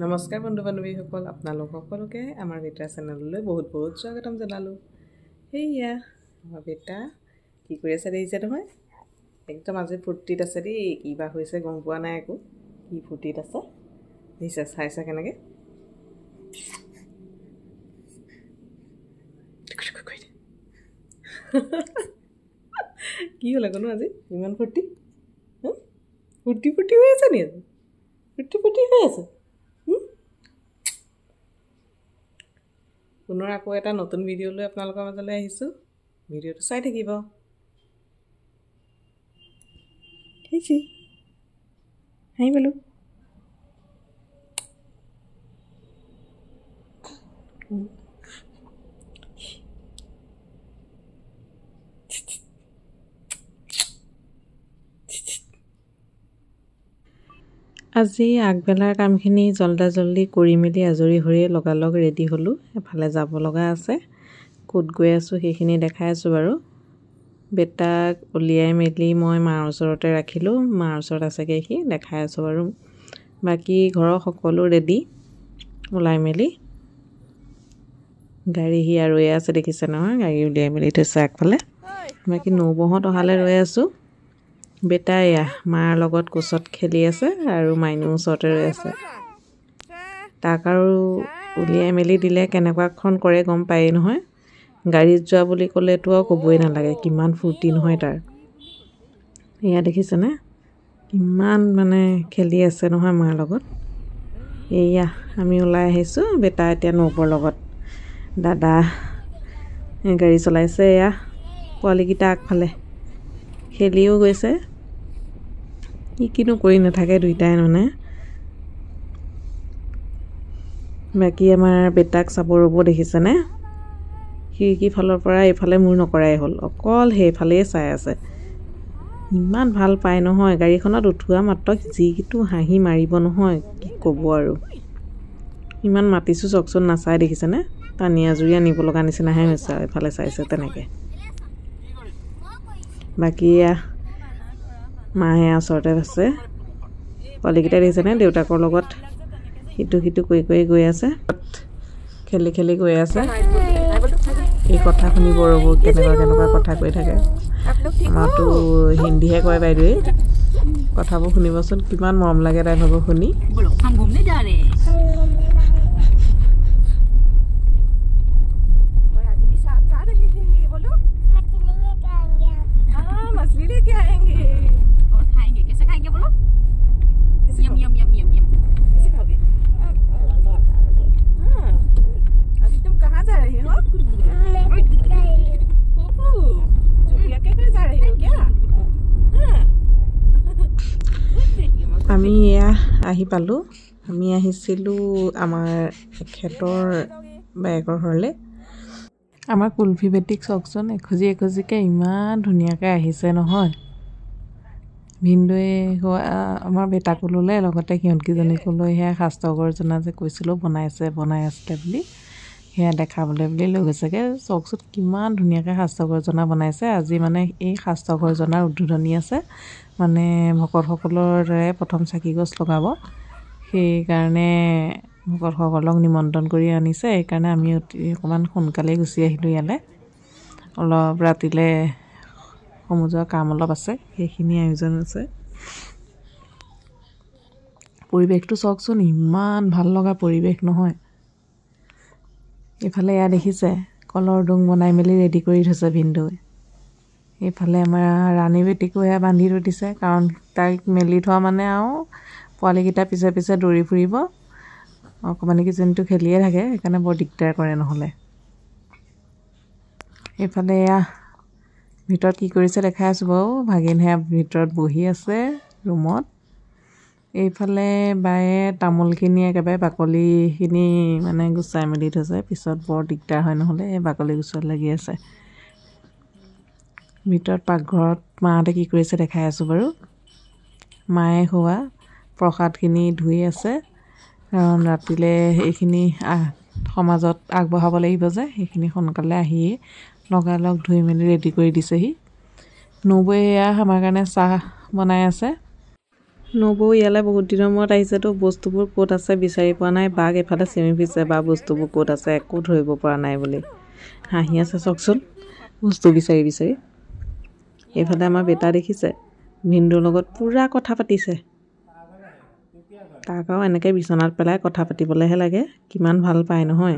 নমস্কাৰ বন্ধু বান্ধৱীসকল, আপোনালোক সকলোকে আমাৰ বেটা চেনেললৈ বহুত বহুত স্বাগতম জনালোঁ। সেয়া আমাৰ বেটা কি কৰি আছে দেখিছে নহয়, একদম আজি ফূৰ্তিত আছে দেই। কিবা হৈছে গম পোৱা নাই, একো কি ফূৰ্তিত আছে দেখিছে, চাইছে কেনেকৈ কি হ'ল আকনো আজি ইমান ফূৰ্তি ফূৰ্তি ফূৰ্তি হৈ আছে নি? আজি ফূৰ্তি ফূৰ্তি হৈ আছে। পুনৰ আকৌ এটা নতুন ভিডিঅ' লৈ আপোনালোকৰ মাজলৈ আহিছোঁ। ভিডিঅ'টো চাই থাকিব। আহিছে হাঁহি বোলো। আজি আগবেলাৰ কামখিনি জল্দি কৰি মেলি আজৰি হৈয়ে লগালগ ৰেডি হ'লোঁ। এফালে যাব লগা আছে, ক'ত গৈ আছোঁ সেইখিনি দেখাই আছোঁ বাৰু। বেটাক উলিয়াই মেলি মই মাৰ ওচৰতে ৰাখিলোঁ, মাৰ ওচৰত আছেগৈ সি, দেখাই আছোঁ বাৰু। বাকী ঘৰৰ সকলো ৰেডি ওলাই মেলি। গাড়ী সি আৰু ৰৈ আছে দেখিছে নহয়, গাড়ী উলিয়াই মেলি থৈছে আগফালে। বাকী নবৌহঁত অহালৈ ৰৈ আছোঁ। বেটা এয়া মাৰ লগত কোচত খেলি আছে আৰু মাইনুৰ ওচৰতে ৰৈ আছে। তাক আৰু উলিয়াই মেলি দিলে কেনেকুৱাখন কৰে গম পায়েই নহয়। গাড়ীত যোৱা বুলি ক'লেতো আৰু ক'বই নালাগে, কিমান ফূৰ্তি নহয় তাৰ। এয়া দেখিছেনে কিমান মানে খেলি আছে নহয় মাৰ লগত। এয়া আমি ওলাই আহিছোঁ, বেটা এতিয়া নবৌৰ লগত। দাদা গাড়ী চলাইছে, এয়া পোৱালিকেইটা আগফালে খেলিও গৈছে। কিনো কৰি নাথাকে দুইটাই মানে। বাকী আমাৰ বেটাক চাব ৰ'ব দেখিছেনে, খিৰিকী ফালৰ পৰা এইফালে মূৰ নকৰাই হ'ল, অকল সেইফালেই চাই আছে। ইমান ভাল পায় নহয়, গাড়ীখনত উঠোৱা মাত্ৰ যিটো হাঁহি মাৰিব নহয়, কি ক'ব আৰু। ইমান মাতিছোঁ চকচোন নাচাই দেখিছেনে, টানি আজুৰি আনিব লগা নিচিনাহে হৈছে আৰু এইফালে চাইছে তেনেকৈ। বাকী মাহে ওচৰতে আছে। পোৱালিকেইটা দেখিছেনে দেউতাকৰ লগত সিটো কৰি গৈ আছে, খেলি খেলি গৈ আছে। এই কথা শুনিব ৰ'ব, কেনেকুৱা কথা কৈ থাকে। আমাৰতো হিন্দীহে কয় বাইদেৱে, কথাবোৰ শুনিবচোন, কিমান মৰম লাগে তাই ভাবো শুনি। আমি এয়া আহি পালোঁ। আমি আহিছিলোঁ আমাৰ এখেতৰ বায়েকৰ ঘৰলৈ। আমাৰ কুলফি বেটিক চাওকচোন, এখোজিকৈ ইমান ধুনীয়াকৈ আহিছে নহয়। ভিনদৈ আমাৰ বেটাকো ল'লে, লগতে সিহঁতকেইজনীকো লৈ সেয়া শাস্ত্ৰগৰজনা যে কৈছিলোঁ বনাই আছিলে বুলি, সেয়া দেখাবলৈ বুলি লৈ গৈছেগৈ। চাওকচোন কিমান ধুনীয়াকৈ শাস্ত্ৰগৰজনা বনাইছে। আজি মানে এই শাস্ত্ৰগৰজনাৰ উদ্বোধনী আছে, মানে ভকতসকলৰ দৰে প্ৰথম চাকি গছ লগাব। সেইকাৰণে ভকতসকলক নিমন্ত্ৰণ কৰি আনিছে। সেইকাৰণে আমি অকণমান সোনকালেই গুচি আহিলোঁ ইয়ালৈ। অলপ ৰাতিলৈ সমজোৱা কাম অলপ আছে, সেইখিনি আয়োজন আছে। পৰিৱেশটো চাওকচোন, ইমান ভাল লগা পৰিৱেশ নহয়। এইফালে এয়া দেখিছে কলৰ ডোং বনাই মেলি ৰেডি কৰি থৈছে ভিনদৈ। এইফালে আমাৰ ৰাণী বেটিকো এয়া বান্ধি থৈ দিছে, কাৰণ তাইক মেলি থোৱা মানে আৰু পোৱালিকেইটা পিছে পিছে দৌৰি ফুৰিব। অকণমানিকেইজনীটো খেলিয়ে থাকে, সেইকাৰণে বৰ দিগদাৰ কৰে নহ'লে। এইফালে এয়া ভিতৰত কি কৰিছে দেখাই আছোঁ বাৰু। ভাগিন সেয়া ভিতৰত বহি আছে ৰুমত। এইফালে বায়ে তামোলখিনি একেবাৰে বাকলিখিনি মানে গুচাই মেলি থৈছে, পিছত বৰ দিগদাৰ হয় নহ'লে, এই বাকলি গুচোৱাত লাগি আছে। ভিতৰত পাকঘৰত মাহঁতে কি কৰিছে দেখাই আছোঁ বাৰু। মায়ে খোৱা প্ৰসাদখিনি ধুই আছে, কাৰণ ৰাতিলৈ এইখিনি সমাজত আগবঢ়াব লাগিব যে, সেইখিনি সোনকালে আহিয়ে লগালগ ধুই মেলি ৰেডি কৰি দিছেহি। নবৌয়ে এয়া আমাৰ কাৰণে চাহ বনাই আছে। নবৌ ইয়ালৈ বহুত দিনৰ মূৰত আহিছেতো বস্তুবোৰ ক'ত আছে বিচাৰি পোৱা নাই বাঘ এফালে চেমি ফুৰিছে বা বস্তুবোৰ ক'ত আছে একো ধৰিব পৰা নাই বুলি হাঁহি আছে চাওকচোন বস্তু বিচাৰি বিচাৰি এইফালে আমাৰ বেটা দেখিছে ভিনদেউৰ লগত পুৰা কথা পাতিছে তাক আৰু এনেকৈ বিচনাত পেলাই কথা পাতিবলৈহে লাগে কিমান ভাল পায় নহয়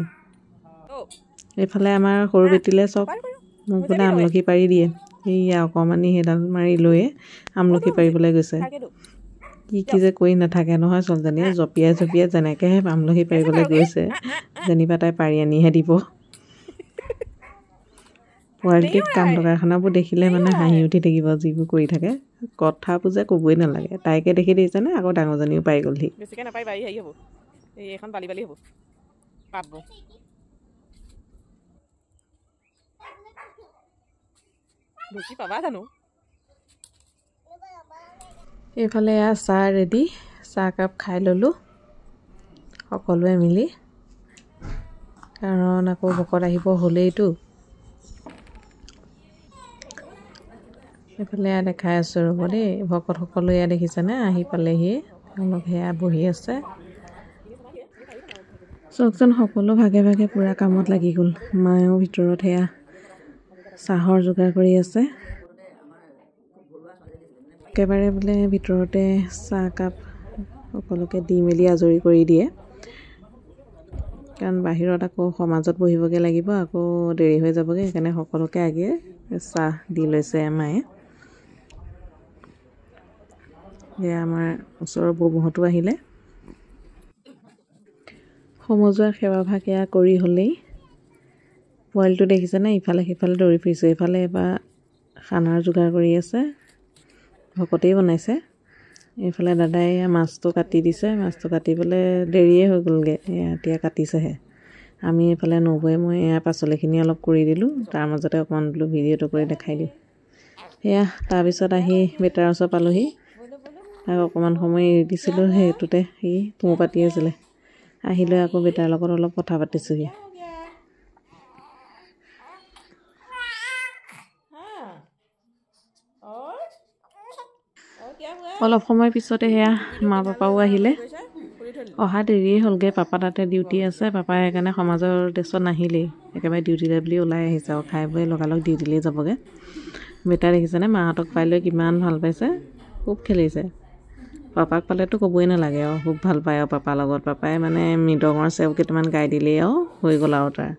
এইফালে আমাৰ সৰু বেটিলে চব মোক বোলে আমলখি পাৰি দিয়ে এইয়া অকণমানি সেইডাল মাৰি লৈয়ে আমলখি পাৰিবলৈ গৈছে কি যে কৰি নাথাকে নহয় ছোৱালীজনীয়ে জঁপিয়াই জঁপিয়াই যেনেকৈহে আমলখি পাৰিবলৈ গৈছে যেনিবা তাই পাৰি আনিহে দিব পোৱালিটিক কাণ্ড কাৰখানাবোৰ দেখিলে মানে হাঁহি উঠি থাকিব যিবোৰ কৰি থাকে কথাবোৰ যে ক'বই নালাগে তাইকে দেখি দেখিছেনে আকৌ ডাঙৰজনীও পাই গ'লহি বেছিকৈ নাপাৰিবা এই হেৰি হ'ব এই এখন বালি বালি হ'ব পাতবোৰ ঢুকি পাবা জানো এইফালে চাহ ৰেডি চাহকাপ খাই ল'লোঁ সকলোৱে মিলি কাৰণ আকৌ ভকত আহিব হ'লেইতো এইফালে দেখাই আছোঁ ৰ'ব দেই ভকতসকলো এয়া দেখিছেনে আহি পালেহি তেওঁলোক সেয়া বহি আছে চাওকচোন সকলো ভাগে ভাগে পূৰা কামত লাগি গ'ল মায়েও ভিতৰত সেয়া চাহৰ যোগাৰ কৰি আছে একেবাৰে বোলে ভিতৰতে চাহকাপ সকলোকে দি মেলি আজৰি কৰি দিয়ে কাৰণ বাহিৰত আকৌ সমাজত বহিবগৈ লাগিব আকৌ দেৰি হৈ যাবগৈ সেইকাৰণে সকলোকে আগে চাহ দি লৈছে মায়ে এয়া আমাৰ ওচৰৰ বৌহঁতো আহিলে সমজুৱা সেৱাভাগ এয়া কৰি হ'লেই পোৱালিটো দেখিছেনে ইফালে সিফালে দৌৰি ফুৰিছে এইফালে এবাৰ খানাৰ যোগাৰ কৰি আছে ভকতেই বনাইছে এইফালে দাদাই মাছটো কাটি দিছে মাছটো কাটিবলৈ দেৰিয়ে হৈ গ'লগৈ এতিয়া কাটিছেহে আমি এইফালে নবৌৱে মই এয়া পাচলিখিনি অলপ কৰি দিলোঁ তাৰ মাজতে অকণমান বোলো ভিডিঅ'টো কৰি দেখাই দিওঁ সেয়া তাৰপিছত আহি বেটাৰ ওচৰ পালোহি আৰু অকণমান সময় এৰি দিছিলোঁ সেইটোতে সি তুঁহ পাতি আছিলে আহিলৈ আকৌ বেটাৰ লগত অলপ কথা পাতিছোঁহি অলপ সময় পিছতে সেয়া মা পাপাও আহিলে অহা দেৰিয়ে হ'লগৈ পাপা তাতে ডিউটি আছে পাপাই সেইকাৰণে সমাজৰ ড্ৰেছত নাহিলেই একেবাৰে ডিউটিলৈ বুলি ওলাই আহিছে আৰু খাই বৈ লগালগ ডিউটিলৈ যাবগৈ বেটা দেখিছেনে মাহঁতক পাই লৈ কিমান ভাল পাইছে খুব খেলিছে পাপাক পালেতো ক'বই নালাগে আৰু খুব ভাল পায় আৰু পাপাৰ লগত পাপাই মানে মৃদঙৰ চেও কেইটামান গাই দিলেই আৰু হৈ গ'ল আৰু তাৰ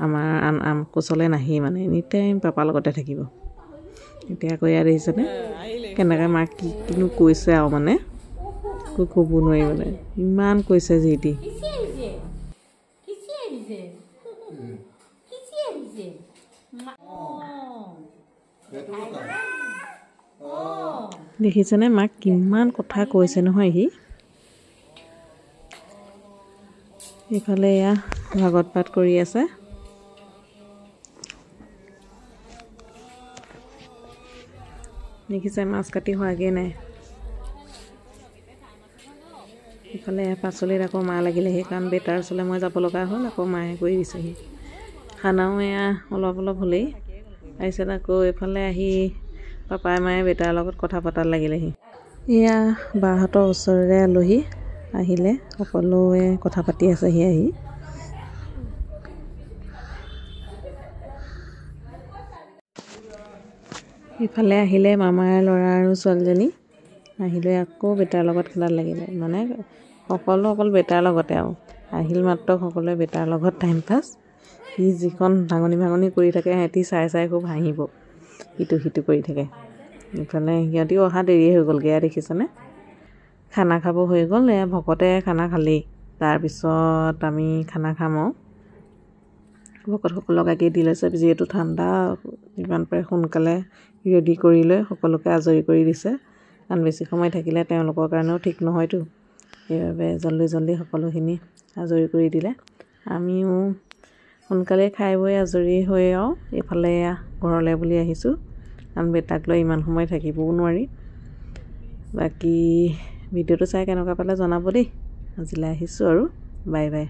আমাৰ আন কোচলৈ নাহেই মানে এনি টাইম পাপাৰ লগতে থাকিব এতিয়া আকৌ ইয়াত দেখিছেনে কেনেকৈ মাক কিনো কৈছে আৰু মানে ক'ব নোৱাৰি মানে ইমান কৈছে যিটি দেখিছেনে মাক কিমান কথা কৈছে নহয় সি এইফালে এয়া ভাগৱত পাঠ কৰি আছে দেখিছে মাছ কাটি হোৱাগৈ নাই ইফালে পাচলিত আকৌ মা লাগিলে সেইকাৰণ বেটাৰ ওচৰলৈ মই যাব লগা হ'ল আকৌ মায়ে কৰি দিছেহি খানাও এয়া অলপ অলপ হ'লেই তাৰপিছত আকৌ এইফালে আহি পাপাই মায়ে বেটাৰ লগত কথা পতাত লাগিলেহি এয়া বাহঁতৰ ওচৰৰে আলহী আহিলে সকলোৱে কথা পাতি আছেহি আহি ইফালে আহিলে মামাৰ ল'ৰা আৰু ছোৱালীজনী আহিলৈ আকৌ বেটাৰ লগত খেলাত লাগিলে মানে সকলো অকল বেটাৰ লগতে আৰু আহিল মাত্ৰ সকলোৱে বেটাৰ লগত টাইম পাছ সি যিখন ভাঙনি ভাঙনি কৰি থাকে সিহঁতি চাই চাই খুব হাঁহিব ইটো সিটো কৰি থাকে ইফালে সিহঁতিও অহা দেৰিয়ে হৈ গ'লগৈ এয়া দেখিছেনে খানা খাব হৈ গ'ল এয়া ভকতে খানা খালেই তাৰপিছত আমি খানা খাম আৰু ভকতসকলক আগে দি লৈছে যিহেতু ঠাণ্ডা যিমান পাৰে সোনকালে ৰেডি কৰি লৈ সকলোকে আজৰি কৰি দিছে কাৰণ বেছি সময় থাকিলে তেওঁলোকৰ কাৰণেও ঠিক নহয়তো সেইবাবে জল্দি জল্দি সকলোখিনি আজৰি কৰি দিলে আমিও সোনকালে খাই বৈ আজৰি হৈ আৰু এইফালে ঘৰলৈ বুলি আহিছোঁ কাৰণ বেটাক লৈ ইমান সময় থাকিবও নোৱাৰি বাকী ভিডিঅ'টো চাই কেনেকুৱা পালে জনাব দেই আজিলৈ আহিছোঁ আৰু বাই বাই